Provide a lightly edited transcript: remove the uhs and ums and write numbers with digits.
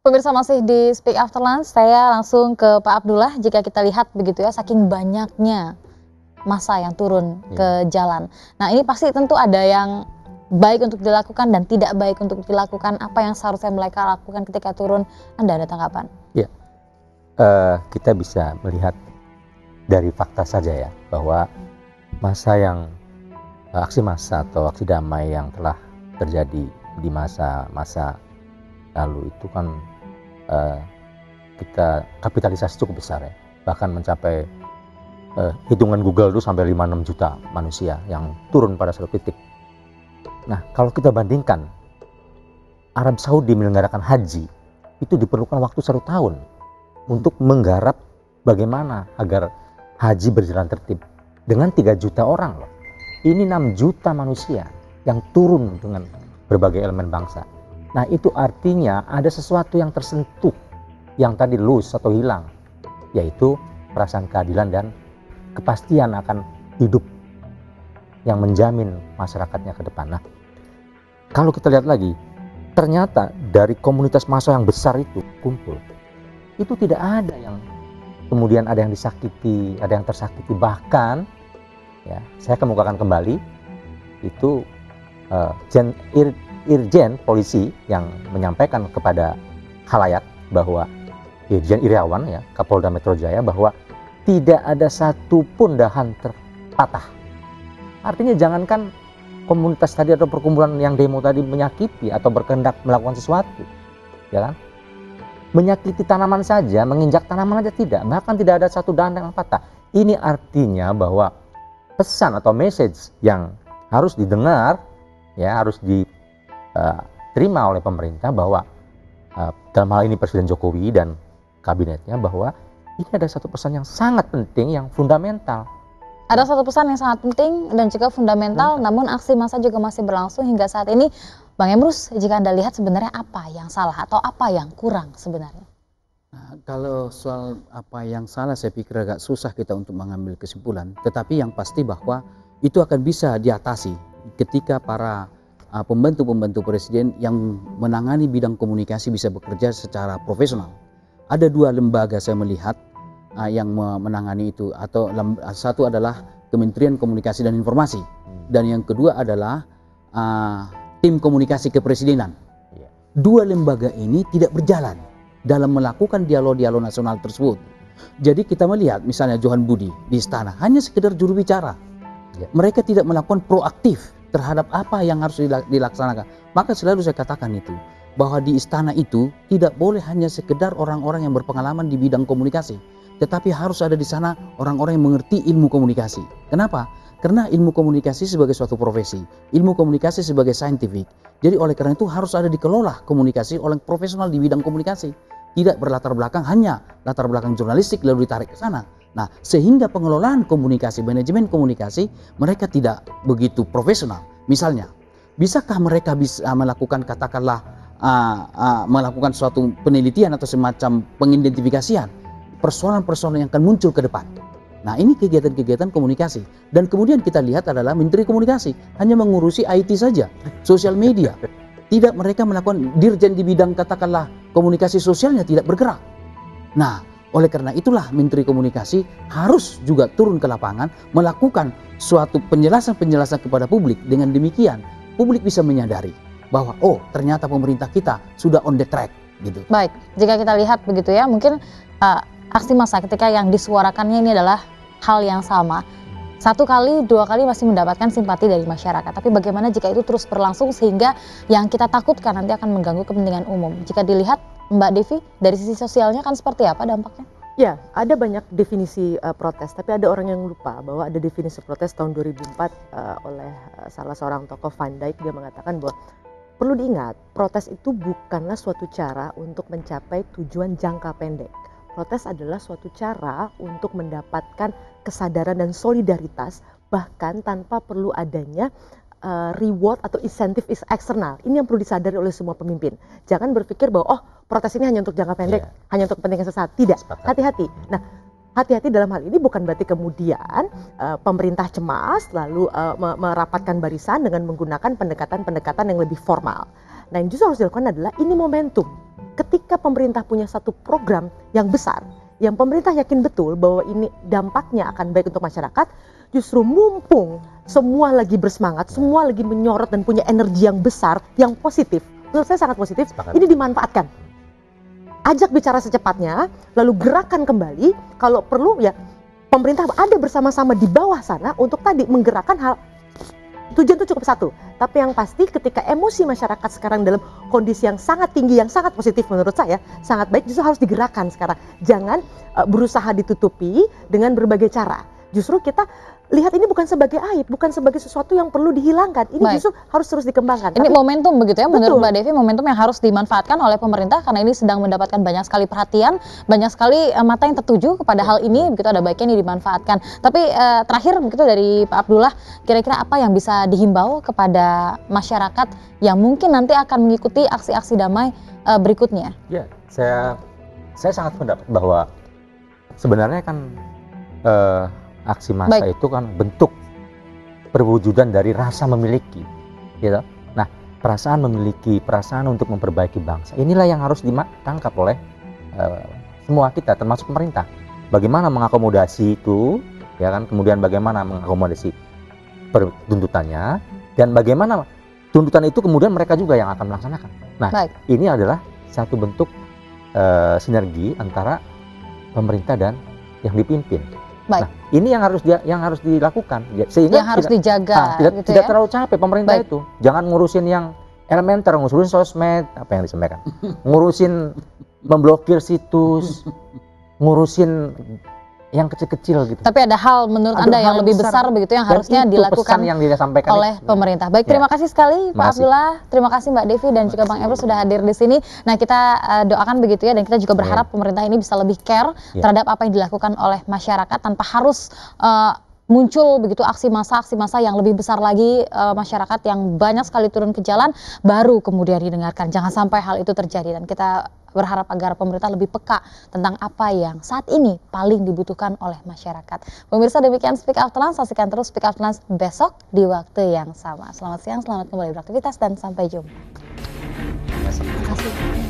Pemirsa masih di Speak After Lunch, saya langsung ke Pak Abdullah. Jika kita lihat begitu ya, saking banyaknya massa yang turun ke jalan. Nah ini pasti tentu ada yang baik untuk dilakukan dan tidak baik untuk dilakukan. Apa yang seharusnya mereka lakukan ketika turun? Anda ada tanggapan? Ya, kita bisa melihat dari fakta saja ya, bahwa aksi massa atau aksi damai yang telah terjadi di masa lalu itu kan kita kapitalisasi cukup besar ya, bahkan mencapai hitungan Google itu sampai 5-6 juta manusia yang turun pada satu titik. Nah, kalau kita bandingkan, Arab Saudi menyelenggarakan haji itu diperlukan waktu 1 tahun untuk menggarap bagaimana agar haji berjalan tertib dengan 3 juta orang loh. Ini 6 juta manusia yang turun dengan berbagai elemen bangsa. Nah, itu artinya ada sesuatu yang tersentuh, yang tadi loose atau hilang, yaitu perasaan keadilan dan kepastian akan hidup yang menjamin masyarakatnya ke depan. Nah, kalau kita lihat lagi, ternyata dari komunitas massa yang besar itu kumpul, itu tidak ada yang kemudian ada yang disakiti, ada yang tersakiti. Bahkan, ya, saya kemukakan kembali, itu Irjen polisi yang menyampaikan kepada khalayak bahwa Irjen Iriawan ya, Kapolda Metro Jaya, bahwa tidak ada satupun dahan terpatah. Artinya jangankan komunitas tadi atau perkumpulan yang demo tadi menyakiti atau berkehendak melakukan sesuatu, ya kan? Menyakiti tanaman saja, menginjak tanaman saja tidak, bahkan tidak ada satu dahan yang patah. Ini artinya bahwa pesan atau message yang harus didengar, ya, harus diterima oleh pemerintah, bahwa dalam hal ini Presiden Jokowi dan kabinetnya, bahwa ini ada satu pesan yang sangat penting, yang fundamental. Ada satu pesan yang sangat penting dan juga fundamental, namun aksi massa juga masih berlangsung hingga saat ini. Bang Emrus, jika Anda lihat sebenarnya apa yang salah atau apa yang kurang sebenarnya? Nah, kalau soal apa yang salah, saya pikir agak susah kita untuk mengambil kesimpulan. Tetapi yang pasti bahwa itu akan bisa diatasi ketika para pembantu-pembantu presiden yang menangani bidang komunikasi bisa bekerja secara profesional. Ada 2 lembaga saya melihat yang menangani itu, atau satu adalah Kementerian Komunikasi dan Informasi, dan yang kedua adalah tim komunikasi kepresidenan. 2 lembaga ini tidak berjalan dalam melakukan dialog-dialog nasional tersebut. Jadi kita melihat misalnya Johan Budi di istana hanya sekedar juru bicara. Mereka tidak melakukan proaktif terhadap apa yang harus dilaksanakan. Maka selalu saya katakan itu, bahwa di istana itu tidak boleh hanya sekedar orang-orang yang berpengalaman di bidang komunikasi, tetapi harus ada di sana orang-orang yang mengerti ilmu komunikasi. Kenapa? Karena ilmu komunikasi sebagai suatu profesi, ilmu komunikasi sebagai scientific. Jadi oleh karena itu harus ada dikelola komunikasi oleh profesional di bidang komunikasi. Tidak berlatar belakang hanya latar belakang jurnalistik lalu ditarik ke sana. Nah, sehingga pengelolaan komunikasi, manajemen komunikasi, mereka tidak begitu profesional. Misalnya, bisakah mereka bisa melakukan katakanlah melakukan suatu penelitian atau semacam pengidentifikasian persoalan-persoalan yang akan muncul ke depan. Nah, ini kegiatan-kegiatan komunikasi. Dan kemudian kita lihat adalah Menteri Komunikasi hanya mengurusi IT saja, sosial media. Tidak mereka melakukan dirjen di bidang katakanlah komunikasi sosialnya tidak bergerak. Nah, oleh karena itulah Menteri Komunikasi harus juga turun ke lapangan melakukan suatu penjelasan-penjelasan kepada publik. Dengan demikian, publik bisa menyadari bahwa oh, ternyata pemerintah kita sudah on the track gitu. Baik, jika kita lihat begitu ya, mungkin aksi massa ketika yang disuarakannya ini adalah hal yang sama. 1 kali, 2 kali masih mendapatkan simpati dari masyarakat. Tapi bagaimana jika itu terus berlangsung sehingga yang kita takutkan nanti akan mengganggu kepentingan umum? Jika dilihat Mbak Devi, dari sisi sosialnya kan seperti apa dampaknya? Ya, ada banyak definisi protes, tapi ada orang yang lupa bahwa ada definisi protes tahun 2004 oleh salah seorang tokoh Van Dijk. Dia mengatakan bahwa perlu diingat, protes itu bukanlah suatu cara untuk mencapai tujuan jangka pendek. Protes adalah suatu cara untuk mendapatkan kesadaran dan solidaritas, bahkan tanpa perlu adanya reward atau insentif eksternal. Ini yang perlu disadari oleh semua pemimpin. Jangan berpikir bahwa oh, protes ini hanya untuk jangka pendek, hanya untuk kepentingan sesaat. Tidak, hati-hati. Nah, hati-hati dalam hal ini bukan berarti kemudian pemerintah cemas lalu merapatkan barisan dengan menggunakan pendekatan-pendekatan yang lebih formal. Nah, yang justru harus dilakukan adalah ini momentum. ketika pemerintah punya satu program yang besar, yang pemerintah yakin betul bahwa ini dampaknya akan baik untuk masyarakat, justru mumpung semua lagi bersemangat, semua lagi menyorot dan punya energi yang besar, yang positif, menurut saya sangat positif, ini dimanfaatkan. Ajak bicara secepatnya, lalu gerakan kembali, kalau perlu ya pemerintah ada bersama-sama di bawah sana untuk tadi menggerakkan hal. Tujuan itu cukup satu, tapi yang pasti ketika emosi masyarakat sekarang dalam kondisi yang sangat tinggi, yang sangat positif menurut saya, sangat baik, justru harus digerakkan sekarang. Jangan berusaha ditutupi dengan berbagai cara. Justru kita lihat ini bukan sebagai aib, bukan sebagai sesuatu yang perlu dihilangkan. Ini justru harus terus dikembangkan. Ini momentum begitu ya, menurut Betul. Mbak Devi, momentum yang harus dimanfaatkan oleh pemerintah karena ini sedang mendapatkan banyak sekali perhatian, banyak sekali mata yang tertuju kepada hal ini, begitu ada baiknya ini dimanfaatkan. Tapi terakhir begitu dari Pak Abdullah, kira-kira apa yang bisa dihimbau kepada masyarakat yang mungkin nanti akan mengikuti aksi-aksi damai berikutnya? Ya, saya sangat pendapat bahwa sebenarnya kan aksi massa itu kan bentuk perwujudan dari rasa memiliki, gitu. Nah, perasaan memiliki, perasaan untuk memperbaiki bangsa, inilah yang harus ditangkap oleh semua kita, termasuk pemerintah. Bagaimana mengakomodasi itu, ya kan? Kemudian bagaimana mengakomodasi tuntutannya, dan bagaimana tuntutan itu kemudian mereka juga yang akan melaksanakan. Nah, ini adalah satu bentuk sinergi antara pemerintah dan yang dipimpin. Nah, ini yang harus dilakukan, sehingga yang harus dijaga. Tidak terlalu capek pemerintah itu. Jangan ngurusin yang elementer, ngurusin sosmed, apa yang disampaikan, ngurusin memblokir situs, ngurusin yang kecil-kecil gitu. Tapi ada hal menurut Anda yang lebih besar begitu yang harusnya dilakukan yang disampaikan oleh pemerintah. Baik, terima kasih sekali Pak Abdullah, terima kasih Mbak Devi dan juga Bang Emrus sudah hadir di sini. Nah, kita doakan begitu ya, dan kita juga berharap pemerintah ini bisa lebih care terhadap apa yang dilakukan oleh masyarakat tanpa harus muncul begitu aksi massa yang lebih besar lagi, masyarakat yang banyak sekali turun ke jalan baru kemudian didengarkan. Jangan sampai hal itu terjadi, dan kita berharap agar pemerintah lebih peka tentang apa yang saat ini paling dibutuhkan oleh masyarakat. Pemirsa, demikian Speak Out Trans, saksikan terus Speak Out Trans besok di waktu yang sama. Selamat siang, selamat kembali beraktivitas dan sampai jumpa. Terima kasih.